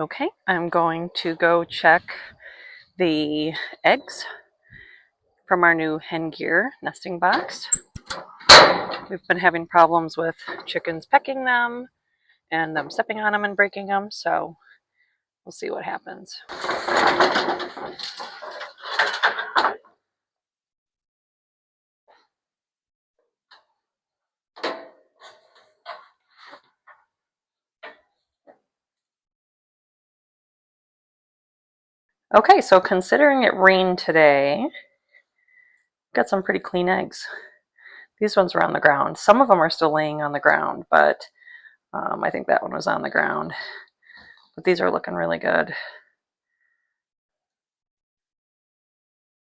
Okay, I'm going to go check the eggs from our new HenGear nesting box. We've been having problems with chickens pecking them and them stepping on them and breaking them, so we'll see what happens. Okay, so considering it rained today, got some pretty clean eggs. These ones were on the ground. Some of them are still laying on the ground, but I think that one was on the ground. But these are looking really good.